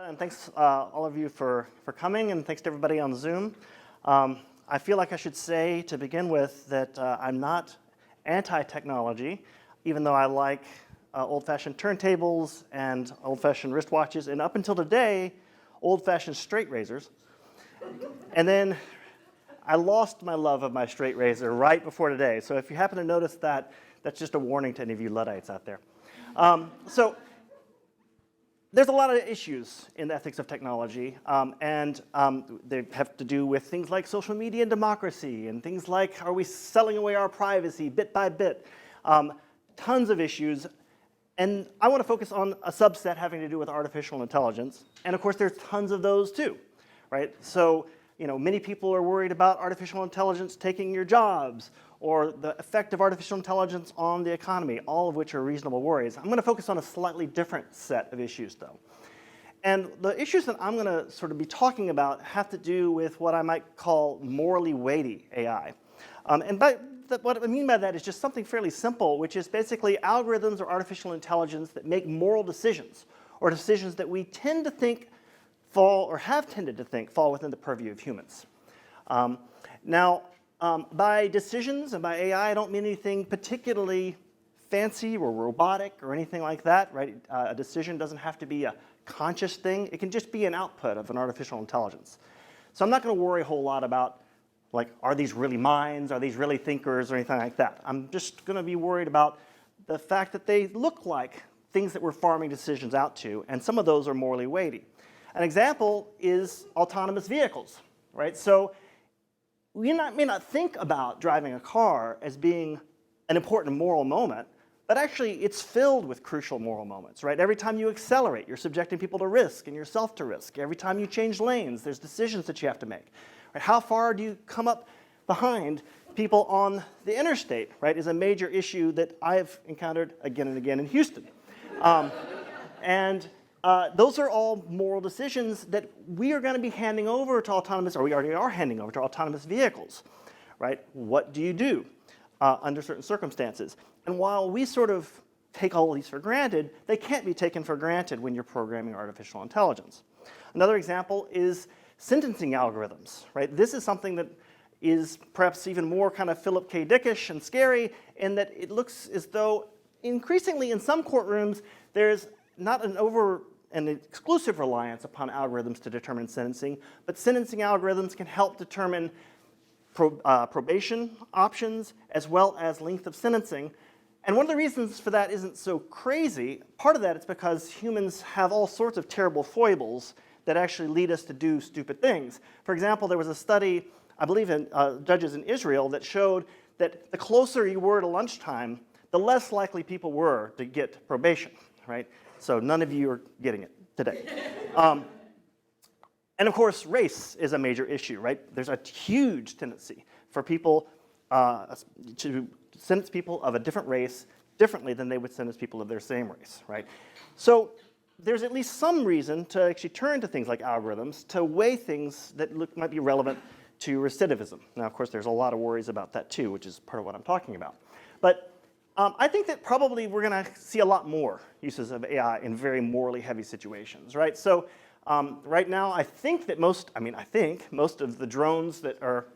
And thanks all of you for coming, and thanks to everybody on Zoom. I feel like I should say to begin with that I'm not anti-technology, even though I like old-fashioned turntables and old-fashioned wristwatches, and up until today, old-fashioned straight razors. And then I lost my love of my straight razor right before today. So if you happen to notice that, that's just a warning to any of you Luddites out there. There's a lot of issues in the ethics of technology, and they have to do with things like social media and democracy, and things like, are we selling away our privacy bit by bit? Tons of issues, and I want to focus on a subset having to do with artificial intelligence, and of course there's tons of those too, right? So, many people are worried about artificial intelligence taking your jobs, or the effect of artificial intelligence on the economy, all of which are reasonable worries. I'm going to focus on a slightly different set of issues, though. And the issues that I'm going to sort of be talking about have to do with what I might call morally weighty AI. What I mean by that is just something fairly simple, which is basically algorithms or artificial intelligence that make moral decisions, or decisions that we tend to think fall, or have tended to think, fall within the purview of humans. By decisions and by AI, I don't mean anything particularly fancy or robotic or anything like that, right? A decision doesn't have to be a conscious thing. It can just be an output of an artificial intelligence. So I'm not going to worry a whole lot about, like, are these really minds? Are these really thinkers or anything like that? I'm just going to be worried about the fact that they look like things that we're farming decisions out to, and some of those are morally weighty. An example is autonomous vehicles, right? So we may not think about driving a car as being an important moral moment, but actually it's filled with crucial moral moments, right? Every time you accelerate, you're subjecting people to risk and yourself to risk. Every time you change lanes, there's decisions that you have to make. Right? How far do you come up behind people on the interstate, right, is a major issue that I've encountered again and again in Houston. Those are all moral decisions that we are going to be handing over to autonomous, or we already are handing over to autonomous vehicles, right? What do you do under certain circumstances? And while we sort of take all of these for granted, they can't be taken for granted when you're programming artificial intelligence. Another example is sentencing algorithms, right? This is something that is perhaps even more kind of Philip K. Dickish and scary in that it looks as though increasingly in some courtrooms there's not an exclusive reliance upon algorithms to determine sentencing, but sentencing algorithms can help determine probation options as well as length of sentencing. And one of the reasons for that isn't so crazy. Part of that is because humans have all sorts of terrible foibles that actually lead us to do stupid things. For example, there was a study, I believe in judges in Israel, that showed that the closer you were to lunchtime, the less likely people were to get probation, right? So none of you are getting it today. And of course, race is a major issue, right? There's a huge tendency for people to sentence people of a different race differently than they would sentence people of their same race, right? So there's at least some reason to actually turn to things like algorithms to weigh things that might be relevant to recidivism. Now, of course, there's a lot of worries about that too, which is part of what I'm talking about. But I think that probably we're going to see a lot more uses of AI in very morally heavy situations, right? So right now, I think most of the drones that are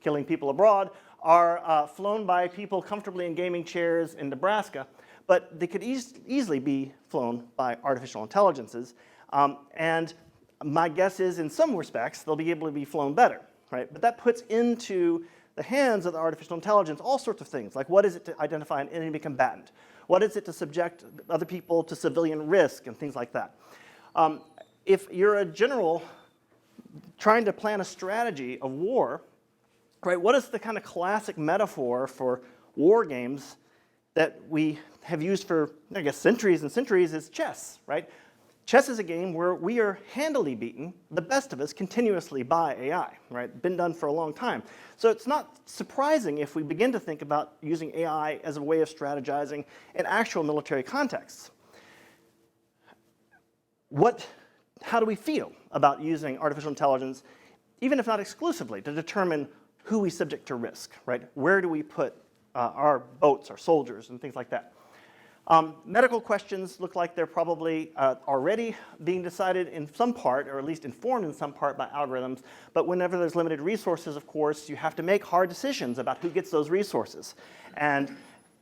killing people abroad are flown by people comfortably in gaming chairs in Nebraska, but they could easily be flown by artificial intelligences. And my guess is, in some respects, they'll be able to be flown better, right? But that puts into the hands of the artificial intelligence all sorts of things, like what is it to identify an enemy combatant? What is it to subject other people to civilian risk and things like that? If you're a general trying to plan a strategy of war, right, what is the kind of classic metaphor for war games that we have used for, I guess, centuries and centuries is chess, right? Chess is a game where we are handily beaten, the best of us, continuously by AI, right? Been done for a long time. So it's not surprising if we begin to think about using AI as a way of strategizing in actual military contexts. How do we feel about using artificial intelligence, even if not exclusively, to determine who we subject to risk, right? Where do we put our boats, our soldiers, and things like that? Medical questions look like they're probably already being decided in some part, or at least informed in some part by algorithms. But whenever there's limited resources, of course, you have to make hard decisions about who gets those resources. And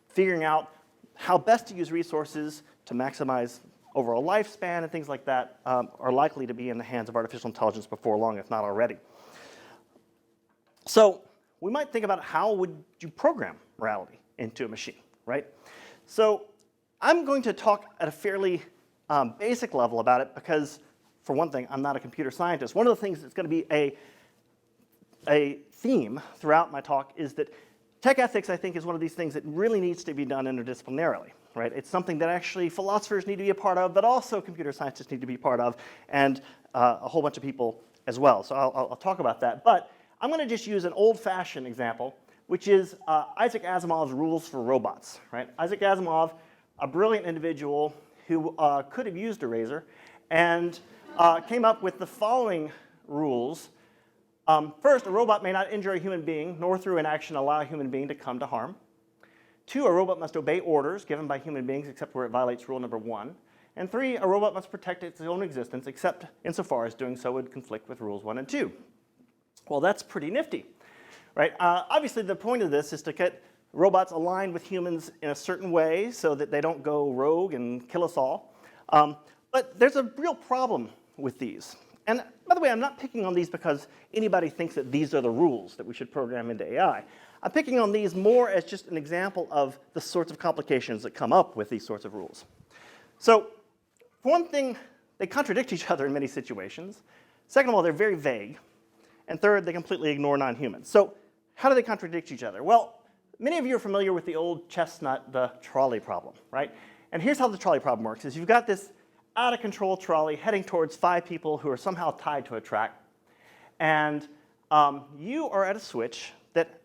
figuring out how best to use resources to maximize overall lifespan and things like that are likely to be in the hands of artificial intelligence before long, if not already. So we might think about how would you program morality into a machine, right? So I'm going to talk at a fairly basic level about it because, for one thing, I'm not a computer scientist. One of the things that's going to be a theme throughout my talk is that tech ethics, I think, is one of these things that really needs to be done interdisciplinarily, right? It's something that actually philosophers need to be a part of, but also computer scientists need to be part of, and a whole bunch of people as well. So I'll talk about that. But I'm going to just use an old-fashioned example, which is Isaac Asimov's rules for robots, right? Isaac Asimov, a brilliant individual who could have used a razor, and came up with the following rules. First, a robot may not injure a human being, nor through inaction allow a human being to come to harm. 2, a robot must obey orders given by human beings except where it violates rule number 1. And 3, a robot must protect its own existence except insofar as doing so would conflict with rules 1 and 2. Well, that's pretty nifty, right? Obviously, the point of this is to get robots aligned with humans in a certain way so that they don't go rogue and kill us all. But there's a real problem with these. And by the way, I'm not picking on these because anybody thinks that these are the rules that we should program into AI. I'm picking on these more as just an example of the sorts of complications that come up with these sorts of rules. So for one thing, they contradict each other in many situations. Second of all, they're very vague. And third, they completely ignore non-humans. So how do they contradict each other? Well, many of you are familiar with the old chestnut, the trolley problem, right? And here's how the trolley problem works, is you've got this out-of-control trolley heading towards 5 people who are somehow tied to a track. And you are at a switch that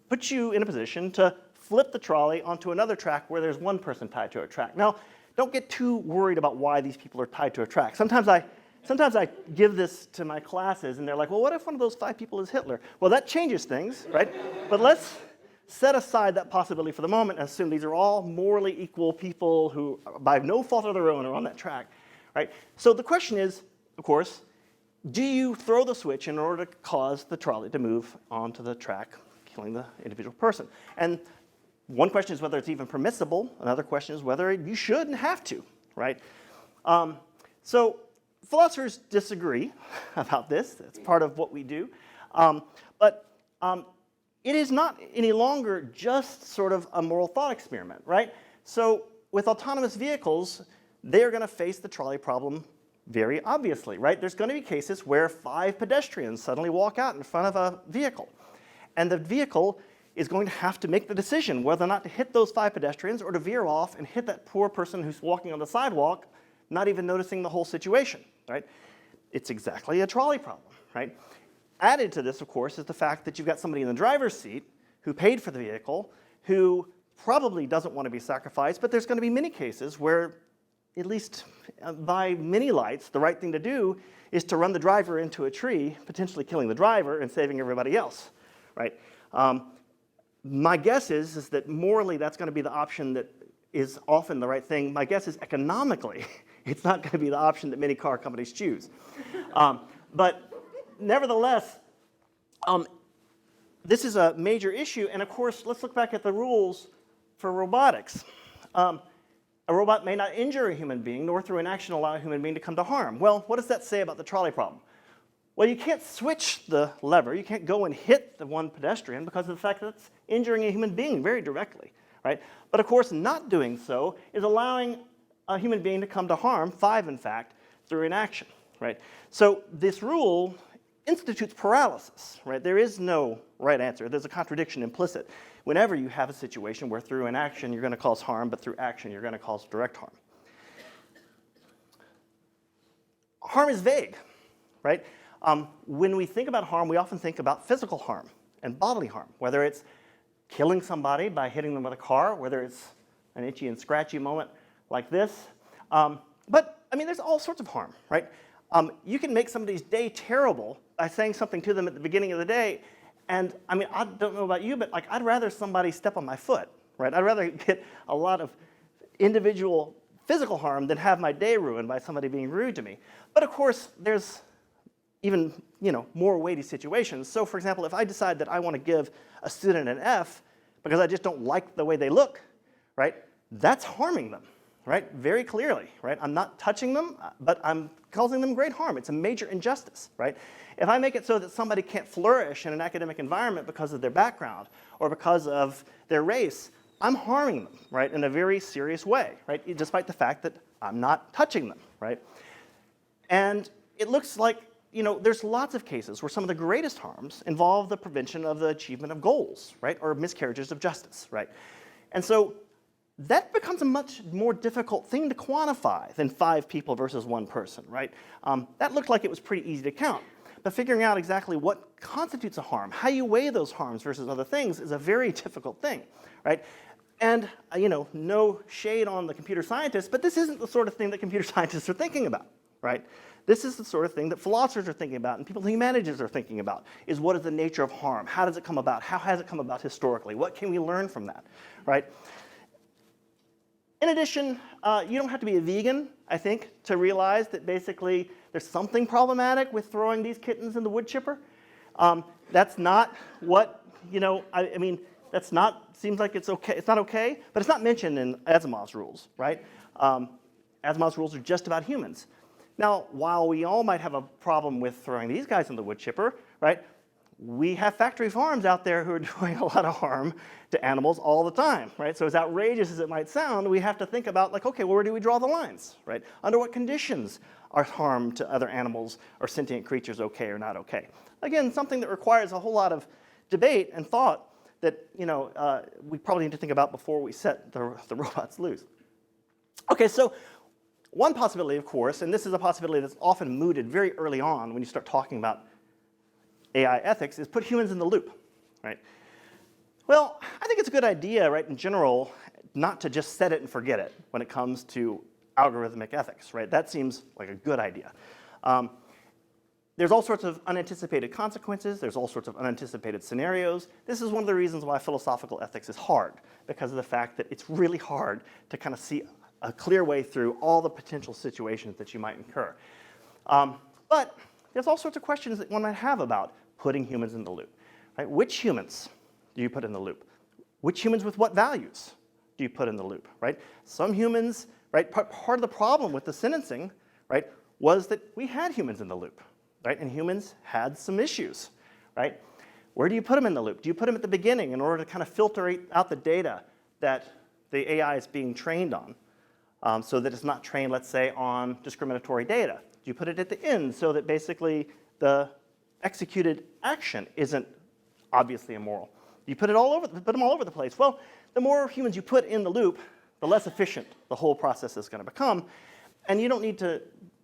puts you in a position to flip the trolley onto another track where there's 1 person tied to a track. Now, don't get too worried about why these people are tied to a track. Sometimes I give this to my classes, and they're like, well, what if one of those 5 people is Hitler? Well, that changes things, right? But let's set aside that possibility for the moment and assume these are all morally equal people who, by no fault of their own, are on that track, right? So the question is, of course, do you throw the switch in order to cause the trolley to move onto the track, killing the individual person? And one question is whether it's even permissible. Another question is whether you should and have to, right? So philosophers disagree about this. That's part of what we do. But it is not any longer just sort of a moral thought experiment, right? So with autonomous vehicles, they're going to face the trolley problem very obviously, right? There's going to be cases where 5 pedestrians suddenly walk out in front of a vehicle. And the vehicle is going to have to make the decision whether or not to hit those 5 pedestrians or to veer off and hit that poor person who's walking on the sidewalk, not even noticing the whole situation, right? It's exactly a trolley problem, right? Added to this, of course, is the fact that you've got somebody in the driver's seat who paid for the vehicle, who probably doesn't want to be sacrificed, but there's going to be many cases where, at least by many lights, the right thing to do is to run the driver into a tree, potentially killing the driver and saving everybody else, right? My guess is that morally that's going to be the option that is often the right thing. My guess is economically it's not going to be the option that many car companies choose. But nevertheless, this is a major issue. And of course, let's look back at the rules for robotics. A robot may not injure a human being, nor through inaction allow a human being to come to harm. Well, what does that say about the trolley problem? Well, you can't switch the lever. You can't go and hit the one pedestrian because of the fact that it's injuring a human being very directly, right? But of course, not doing so is allowing a human being to come to harm, 5 in fact, through inaction, right? So this rule institutes paralysis, right? There is no right answer. There's a contradiction implicit whenever you have a situation where through inaction you're going to cause harm, but through action you're going to cause direct harm. Harm is vague, right? When we think about harm, we often think about physical harm and bodily harm, whether it's killing somebody by hitting them with a car, whether it's an itchy and scratchy moment like this. But, I mean, there's all sorts of harm, right? You can make somebody's day terrible by saying something to them at the beginning of the day. And, I mean, I don't know about you, but like, I'd rather somebody step on my foot, right? I'd rather get a lot of individual physical harm than have my day ruined by somebody being rude to me. But of course, there's even more weighty situations. So for example, if I decide that I want to give a student an F because I just don't like the way they look, right? That's harming them, right? Very clearly, right? I'm not touching them, but I'm causing them great harm. It's a major injustice, right? If I make it so that somebody can't flourish in an academic environment because of their background or because of their race, I'm harming them, right, in a very serious way, right, despite the fact that I'm not touching them, right? And it looks like, there's lots of cases where some of the greatest harms involve the prevention of the achievement of goals, right, or miscarriages of justice, right? And so that becomes a much more difficult thing to quantify than 5 people versus 1 person, right? That looked like it was pretty easy to count. But figuring out exactly what constitutes a harm, how you weigh those harms versus other things is a very difficult thing, right? And, no shade on the computer scientists, but this isn't the sort of thing that computer scientists are thinking about, right? This is the sort of thing that philosophers are thinking about and people in humanities are thinking about, is what is the nature of harm? How does it come about? How has it come about historically? What can we learn from that, right? In addition, you don't have to be a vegan, I think, to realize that basically there's something problematic with throwing these kittens in the wood chipper. That's not what, that's not, seems like it's okay, it's not okay, but it's not mentioned in Asimov's rules, right? Asimov's rules are just about humans. Now, while we all might have a problem with throwing these guys in the wood chipper, right? We have factory farms out there who are doing a lot of harm to animals all the time, right? So as outrageous as it might sound, we have to think about, like, okay, well, where do we draw the lines, right? Under what conditions are harm to other animals or sentient creatures okay or not okay? Again, something that requires a whole lot of debate and thought that, we probably need to think about before we set the robots loose. Okay, so one possibility, of course, and this is a possibility that's often mooted very early on when you start talking about AI ethics, is put humans in the loop, right? Well, I think it's a good idea, right, in general, not to just set it and forget it when it comes to algorithmic ethics, right? That seems like a good idea. There's all sorts of unanticipated consequences. There's all sorts of unanticipated scenarios. This is one of the reasons why philosophical ethics is hard, because of the fact that it's really hard to kind of see a clear way through all the potential situations that you might incur. But there's all sorts of questions that one might have about putting humans in the loop, right? Which humans do you put in the loop? Which humans with what values do you put in the loop, right? Some humans, right, part of the problem with the sentencing, right, was that we had humans in the loop, right? And humans had some issues, right? Where do you put them in the loop? Do you put them at the beginning in order to kind of filter out the data that the AI is being trained on, so that it's not trained, let's say, on discriminatory data? Do you put it at the end so that basically the executed action isn't obviously immoral? Do you put them all over the place? Well, the more humans you put in the loop, the less efficient the whole process is going to become. And you don't need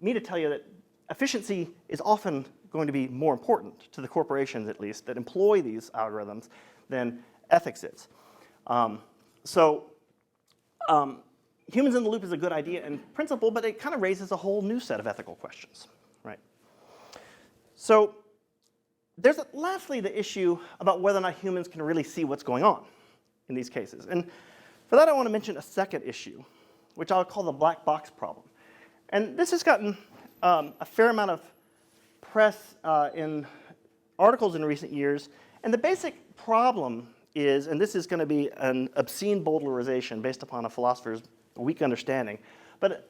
me to tell you that efficiency is often going to be more important to the corporations, at least, that employ these algorithms than ethics is. Humans in the loop is a good idea in principle, but it kind of raises a whole new set of ethical questions, right? So there's lastly the issue about whether or not humans can really see what's going on in these cases. And for that, I want to mention a second issue, which I'll call the black box problem. And this has gotten a fair amount of press in articles in recent years. And the basic problem is, and this is going to be an obscene bowdlerization based upon a philosopher's weak understanding, but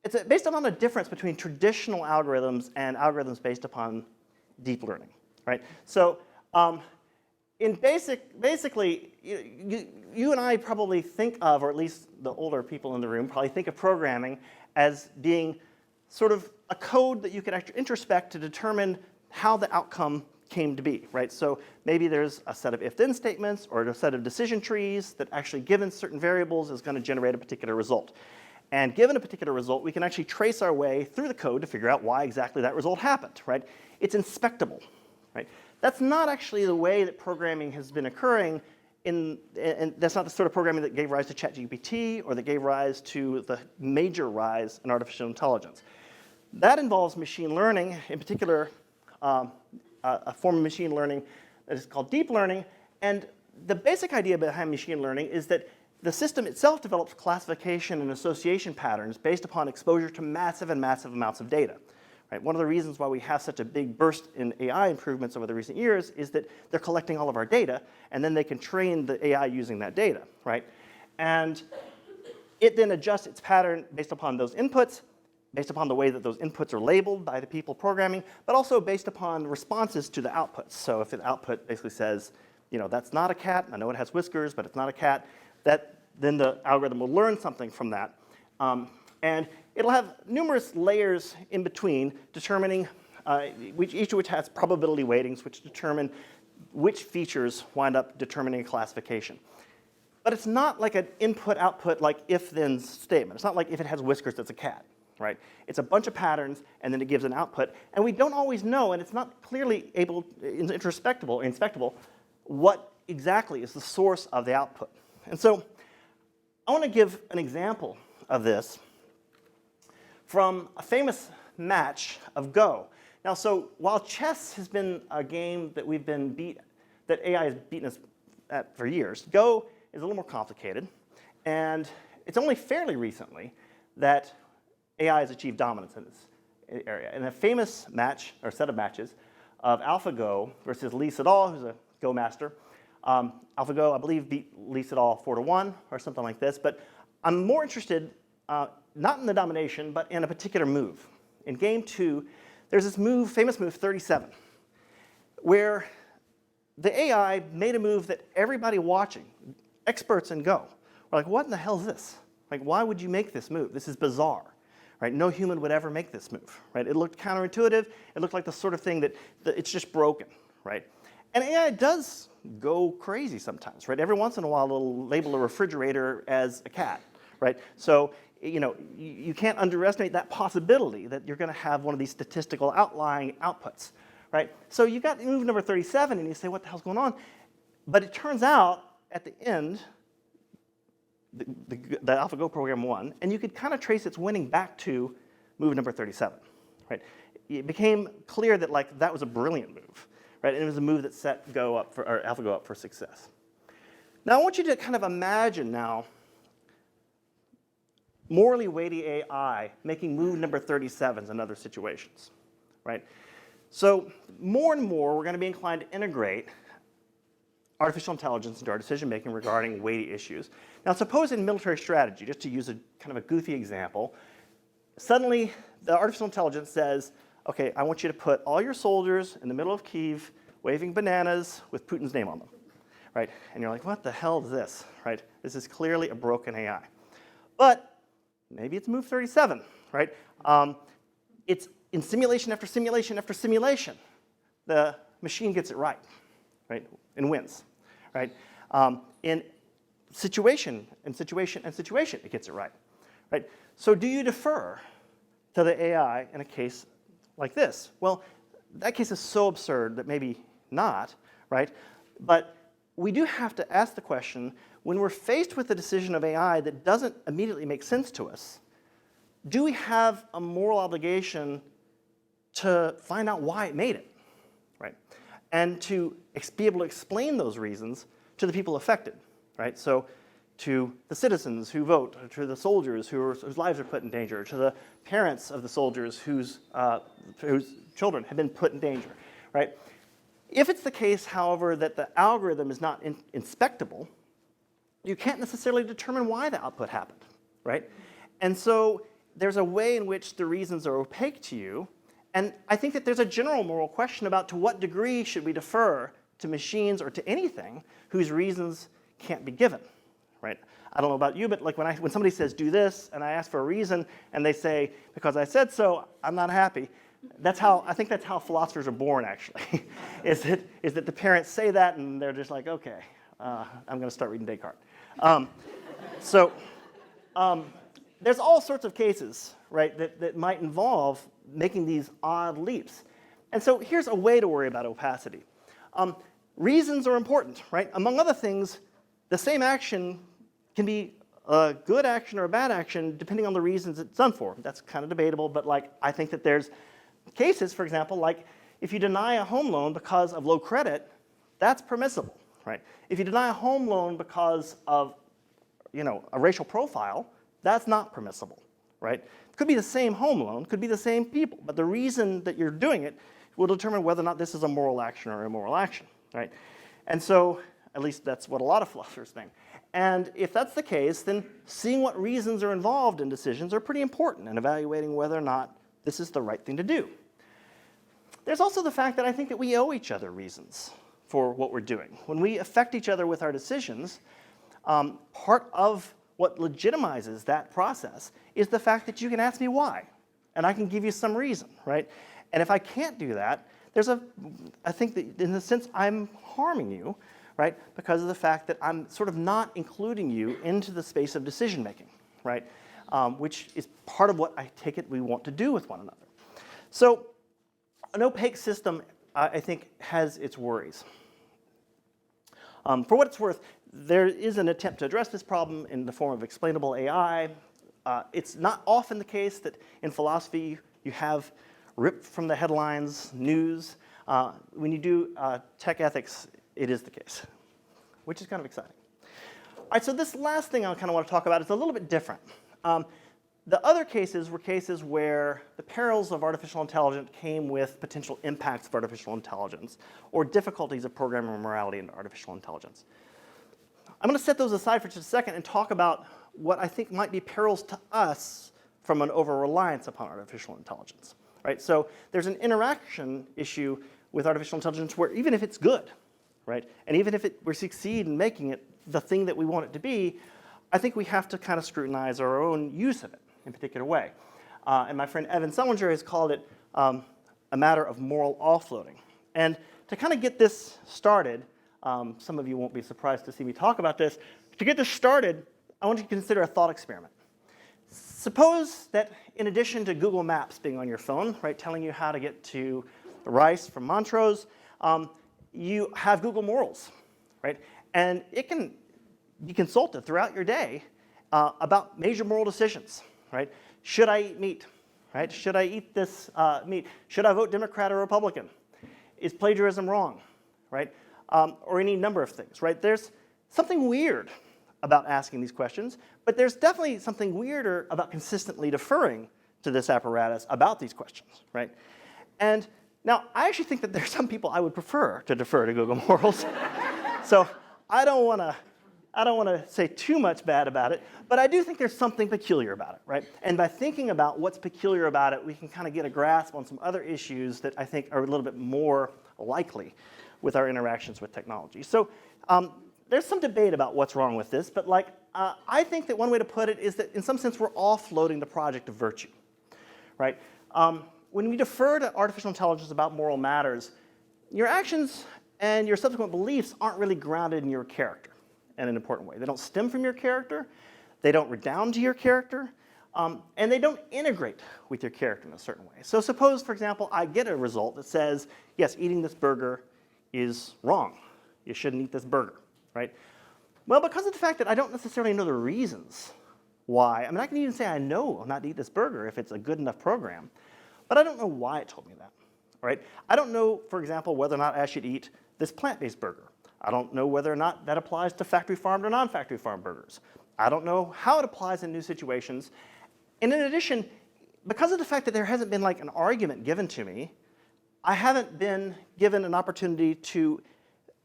it's based upon a difference between traditional algorithms and algorithms based upon deep learning, right? So basically, you and I probably think of, or at least the older people in the room probably think of programming as being sort of a code that you could actually introspect to determine how the outcome came to be, right? So maybe there's a set of if-then statements or a set of decision trees that actually, given certain variables, is going to generate a particular result. And given a particular result, we can actually trace our way through the code to figure out why exactly that result happened, right? It's inspectable, right? That's not actually the way that programming has been occurring, and that's not the sort of programming that gave rise to ChatGPT or that gave rise to the major rise in artificial intelligence. That involves machine learning, in particular, a form of machine learning that is called deep learning. And the basic idea behind machine learning is that the system itself develops classification and association patterns based upon exposure to massive and massive amounts of data. Right? One of the reasons why we have such a big burst in AI improvements over the recent years is that they're collecting all of our data, and then they can train the AI using that data. Right? And it then adjusts its pattern based upon those inputs, based upon the way that those inputs are labeled by the people programming, but also based upon responses to the outputs. So if the output basically says, you know, that's not a cat, I know it has whiskers, but it's not a cat, then the algorithm will learn something from that. And it'll have numerous layers in between determining, each of which has probability weightings, which determine which features wind up determining a classification. But it's not like an input-output, like if-then statement. It's not like if it has whiskers, it's a cat. Right? It's a bunch of patterns, and then it gives an output. And we don't always know, and it's not clearly inspectable, what exactly is the source of the output. And so I want to give an example of this from a famous match of Go. Now, so while chess has been a game that that AI has beaten us at for years, Go is a little more complicated. And it's only fairly recently that AI has achieved dominance in this area. In a famous match, or set of matches, of AlphaGo versus Lee Sedol, who's a Go master. AlphaGo, I believe, beat Lee Sedol 4-1 or something like this. But I'm more interested, not in the domination, but in a particular move. In game 2, there's this move, famous move 37, where the AI made a move that everybody watching, experts in Go, were like, what in the hell is this? Like, why would you make this move? This is bizarre. Right? No human would ever make this move. Right? It looked counterintuitive. It looked like the sort of thing that it's just broken. Right? And AI does go crazy sometimes. Right? Every once in a while, it'll label a refrigerator as a cat. Right? So you can't underestimate that possibility that you're going to have one of these statistical outlying outputs. Right? So you got move number 37, and you say, what the hell's going on? But it turns out at the end, the AlphaGo program won, and you could kind of trace its winning back to move number 37. Right? It became clear that that was a brilliant move, right? And it was a move that set Go up or AlphaGo up for success. Now I want you to kind of imagine now morally weighty AI making move number 37s in other situations, right? So more and more we're going to be inclined to integrate artificial intelligence into our decision-making regarding weighty issues. Now, suppose in military strategy, just to use a kind of a goofy example, suddenly the artificial intelligence says, okay, I want you to put all your soldiers in the middle of Kyiv waving bananas with Putin's name on them, right? And you're like, what the hell is this, right? This is clearly a broken AI. But maybe it's move 37, right? It's in simulation after simulation after simulation. The machine gets it right, and wins, right? In situation, it gets it right, right? So do you defer to the AI in a case like this? Well, that case is so absurd that maybe not, right? But we do have to ask the question, when we're faced with a decision of AI that doesn't immediately make sense to us, do we have a moral obligation to find out why it made it, right? And to be able to explain those reasons to the people affected, right? So to the citizens who vote, to the soldiers whose lives are put in danger, to the parents of the soldiers whose children have been put in danger, right? If it's the case, however, that the algorithm is not inspectable, you can't necessarily determine why the output happened, right? And so there's a way in which the reasons are opaque to you. And I think that there's a general moral question about to what degree should we defer to machines or to anything whose reasons can't be given, right? I don't know about you, but like when somebody says do this and I ask for a reason and they say because I said so, I'm not happy. I think that's how philosophers are born, actually, is that the parents say that and they're just like, okay, I'm going to start reading Descartes. There's all sorts of cases, right, that might involve making these odd leaps. And so here's a way to worry about opacity. Reasons are important, right? Among other things, the same action can be a good action or a bad action depending on the reasons it's done for. That's kind of debatable, but I think that there's cases, for example, like if you deny a home loan because of low credit, that's permissible, right? If you deny a home loan because of a racial profile, that's not permissible, right? It could be the same home loan, could be the same people, but the reason that you're doing it will determine whether or not this is a moral action or immoral action, right? And so, at least that's what a lot of philosophers think. And if that's the case, then seeing what reasons are involved in decisions are pretty important in evaluating whether or not this is the right thing to do. There's also the fact that I think that we owe each other reasons for what we're doing. When we affect each other with our decisions, part of what legitimizes that process is the fact that you can ask me why, and I can give you some reason, right? And if I can't do that, I think that in a sense I'm harming you, right? Because of the fact that I'm sort of not including you into the space of decision making, right? Which is part of what I take it we want to do with one another. So an opaque system, I think, has its worries. For what it's worth, there is an attempt to address this problem in the form of explainable AI. It's not often the case that in philosophy you have ripped from the headlines news. When you do tech ethics, it is the case, which is kind of exciting. All right, so this last thing I kind of want to talk about is a little bit different. The other cases were cases where the perils of artificial intelligence came with potential impacts of artificial intelligence or difficulties of programming morality into artificial intelligence. I'm going to set those aside for just a second and talk about what I think might be perils to us from an over-reliance upon artificial intelligence. Right? So there's an interaction issue with artificial intelligence where even if it's good, right, and even if we succeed in making it the thing that we want it to be, I think we have to kind of scrutinize our own use of it in a particular way. And my friend Evan Selinger has called it a matter of moral offloading. And to kind of get this started, some of you won't be surprised to see me talk about this. To get this started, I want you to consider a thought experiment. Suppose that in addition to Google Maps being on your phone, right, telling you how to get to Rice from Montrose, you have Google Morals, right? And it can be consulted throughout your day about major moral decisions, right? Should I eat meat, right? Should I eat this meat? Should I vote Democrat or Republican? Is plagiarism wrong, right? Or any number of things, right? There's something weird about asking these questions, but there's definitely something weirder about consistently deferring to this apparatus about these questions, right? And now, I actually think that there's some people I would prefer to defer to Google Morals. So I don't want to say too much bad about it, but I do think there's something peculiar about it, right? And by thinking about what's peculiar about it, we can kind of get a grasp on some other issues that I think are a little bit more likely with our interactions with technology. So there's some debate about what's wrong with this, but I think that one way to put it is that in some sense we're offloading the project of virtue, right? When we defer to artificial intelligence about moral matters, your actions and your subsequent beliefs aren't really grounded in your character in an important way. They don't stem from your character, they don't redound to your character, and they don't integrate with your character in a certain way. So suppose, for example, I get a result that says, yes, eating this burger is wrong. You shouldn't eat this burger. Right? Well, because of the fact that I don't necessarily know the reasons why, I mean, I can even say I know not to eat this burger if it's a good enough program, but I don't know why it told me that, right? I don't know, for example, whether or not I should eat this plant-based burger. I don't know whether or not that applies to factory farmed or non-factory farmed burgers. I don't know how it applies in new situations. And in addition, because of the fact that there hasn't been like an argument given to me, I haven't been given an opportunity to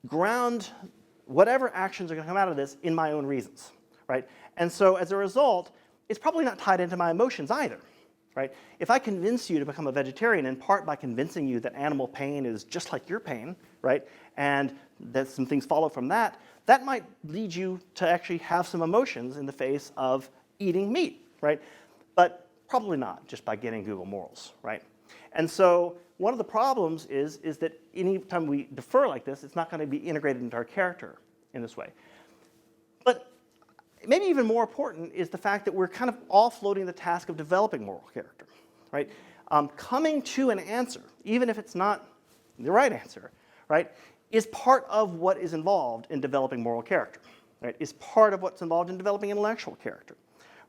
ground whatever actions are going to come out of this in my own reasons, right? And so as a result, it's probably not tied into my emotions either, right? If I convince you to become a vegetarian, in part by convincing you that animal pain is just like your pain, right? And that some things follow from that, that might lead you to actually have some emotions in the face of eating meat, right? But probably not just by getting Google Morals, right? And so one of the problems is that any time we defer like this, it's not going to be integrated into our character in this way. But maybe even more important is the fact that we're kind of offloading the task of developing moral character, right? Coming to an answer, even if it's not the right answer, right, is part of what is involved in developing moral character, right? Is part of what's involved in developing intellectual character,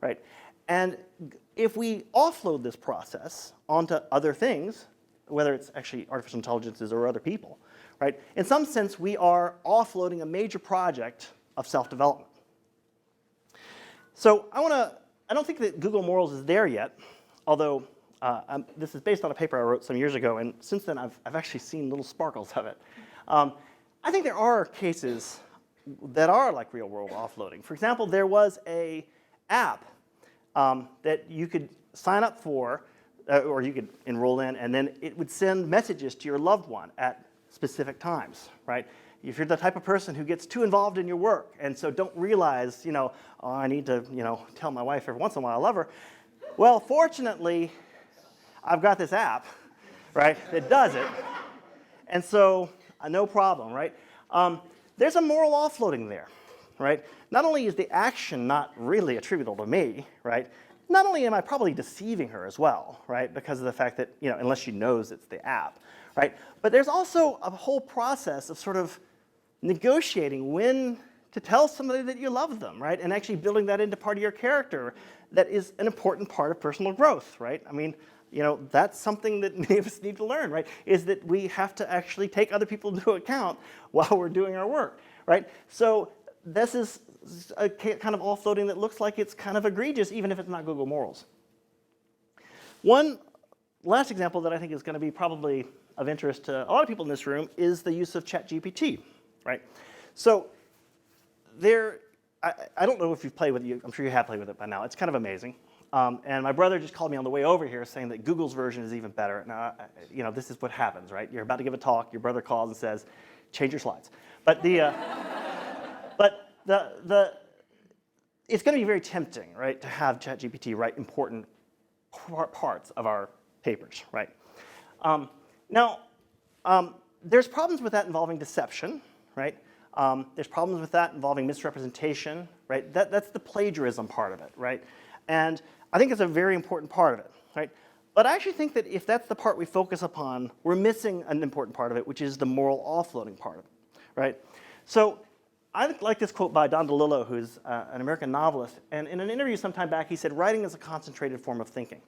right? And if we offload this process onto other things, whether it's actually artificial intelligences or other people, right? In some sense, we are offloading a major project of self-development. So I don't think that Google Morals is there yet, although this is based on a paper I wrote some years ago, and since then I've actually seen little sparkles of it. I think there are cases that are like real-world offloading. For example, there was an app that you could sign up for, or you could enroll in, and then it would send messages to your loved one at specific times, right? If you're the type of person who gets too involved in your work and so don't realize, oh, I need to, tell my wife every once in a while I love her. Well, fortunately, I've got this app, right, that does it. And so, no problem, right? There's a moral offloading there, right? Not only is the action not really attributable to me, right? Not only am I probably deceiving her as well, right? Because of the fact that, unless she knows it's the app, right? But there's also a whole process of sort of negotiating when to tell somebody that you love them, right? And actually building that into part of your character that is an important part of personal growth, right? I mean, that's something that many of us need to learn, right? Is that we have to actually take other people into account while we're doing our work, right? So this is a kind of offloading that looks like it's kind of egregious, even if it's not Google Morals. One last example that I think is going to be probably of interest to a lot of people in this room is the use of ChatGPT, right? So I don't know if you've played with it. I'm sure you have played with it by now. It's kind of amazing. And my brother just called me on the way over here saying that Google's version is even better. Now, this is what happens, right? You're about to give a talk. Your brother calls and says, change your slides. But it's going to be very tempting, right, to have ChatGPT write important parts of our papers, right? There's problems with that involving deception, right? There's problems with that involving misrepresentation, right? That's the plagiarism part of it, right? And I think it's a very important part of it, right? But I actually think that if that's the part we focus upon, we're missing an important part of it, which is the moral offloading part of it, right? So I like this quote by Don DeLillo, who's an American novelist. And in an interview some time back, he said, writing is a concentrated form of thinking.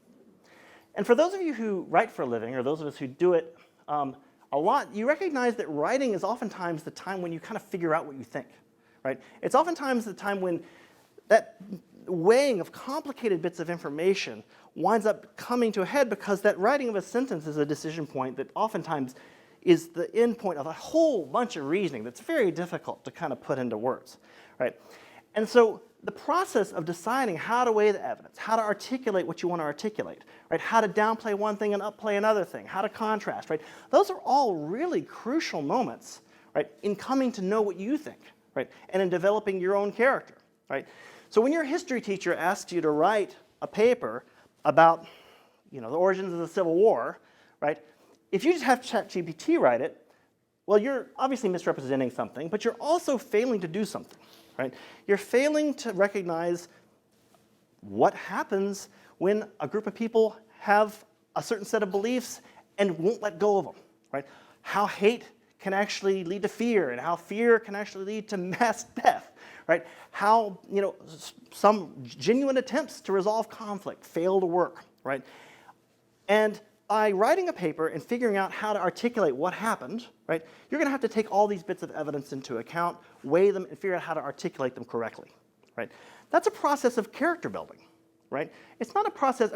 And for those of you who write for a living, or those of us who do it a lot, you recognize that writing is oftentimes the time when you kind of figure out what you think, right? It's oftentimes the time when that weighing of complicated bits of information winds up coming to a head, because that writing of a sentence is a decision point that oftentimes is the end point of a whole bunch of reasoning that's very difficult to kind of put into words, right? And so the process of deciding how to weigh the evidence, how to articulate what you want to articulate, right? How to downplay one thing and upplay another thing, how to contrast, right? Those are all really crucial moments, right, in coming to know what you think, right, and in developing your own character, right? So when your history teacher asks you to write a paper about, the origins of the Civil War, right, if you just have ChatGPT write it, well, you're obviously misrepresenting something, but you're also failing to do something, right? You're failing to recognize what happens when a group of people have a certain set of beliefs and won't let go of them, right? How hate can actually lead to fear, and how fear can actually lead to mass death, right? How, some genuine attempts to resolve conflict fail to work, right? And by writing a paper and figuring out how to articulate what happened, right, you're going to have to take all these bits of evidence into account, weigh them, and figure out how to articulate them correctly, right? That's a process of character building, right? It's not a process,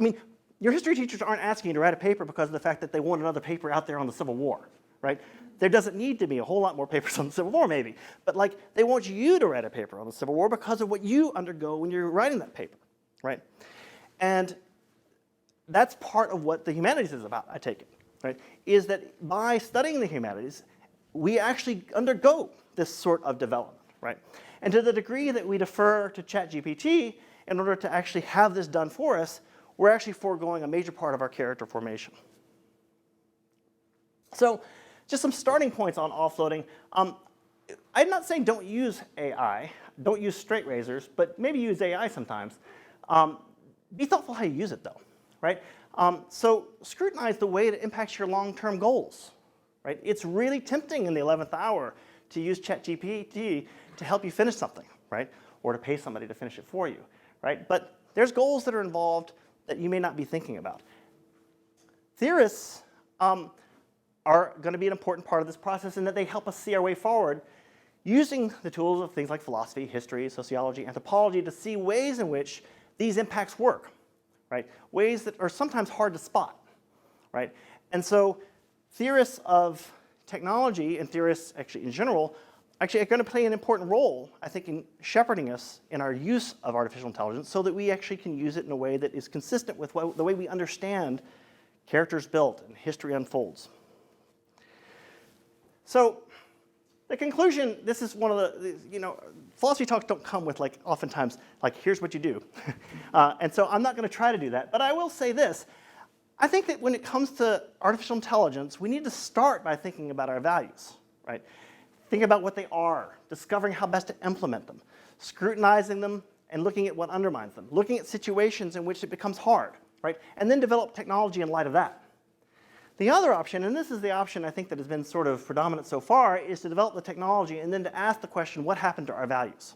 your history teachers aren't asking you to write a paper because of the fact that they want another paper out there on the Civil War, right? There doesn't need to be a whole lot more papers on the Civil War, maybe, but they want you to write a paper on the Civil War because of what you undergo when you're writing that paper, right? And that's part of what the humanities is about, I take it, right? Is that by studying the humanities, we actually undergo this sort of development, right? And to the degree that we defer to ChatGPT in order to actually have this done for us, we're actually foregoing a major part of our character formation. So just some starting points on offloading. I'm not saying don't use AI, don't use straight razors, but maybe use AI sometimes. Be thoughtful how you use it, though. Right? So scrutinize the way it impacts your long-term goals. Right? It's really tempting in the 11th hour to use ChatGPT to help you finish something, right? Or to pay somebody to finish it for you, right? But there's goals that are involved that you may not be thinking about. Theorists are going to be an important part of this process in that they help us see our way forward using the tools of things like philosophy, history, sociology, anthropology to see ways in which these impacts work, right? Ways that are sometimes hard to spot, right? And so theorists of technology and theorists actually in general actually are going to play an important role, I think, in shepherding us in our use of artificial intelligence so that we actually can use it in a way that is consistent with the way we understand characters built and history unfolds. So the conclusion, this is one of the, philosophy talks don't come with oftentimes, here's what you do. And so I'm not going to try to do that. But I will say this. I think that when it comes to artificial intelligence, we need to start by thinking about our values, right? Think about what they are, discovering how best to implement them, scrutinizing them, and looking at what undermines them, looking at situations in which it becomes hard, right? And then develop technology in light of that. The other option, and this is the option I think that has been sort of predominant so far, is to develop the technology and then to ask the question, what happened to our values,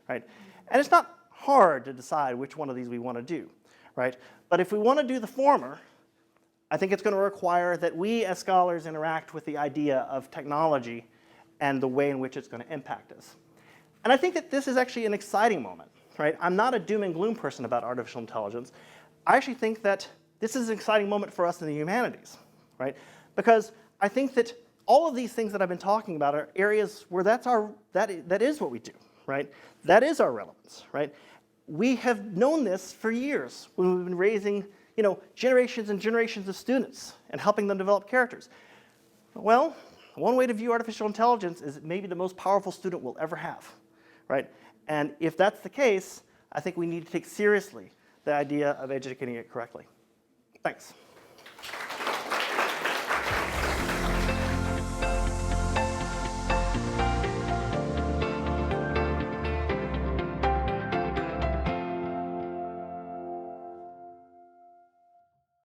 right? And it's not hard to decide which one of these we want to do, right? But if we want to do the former, I think it's going to require that we as scholars interact with the idea of technology and the way in which it's going to impact us. And I think that this is actually an exciting moment, right? I'm not a doom and gloom person about artificial intelligence. I actually think that this is an exciting moment for us in the humanities, right? Because I think that all of these things that I've been talking about are areas where that is what we do, right? That is our relevance, right? We have known this for years when we've been raising, generations and generations of students and helping them develop characters. Well, one way to view artificial intelligence is it may be the most powerful student we'll ever have, right? And if that's the case, I think we need to take seriously the idea of educating it correctly. Thanks.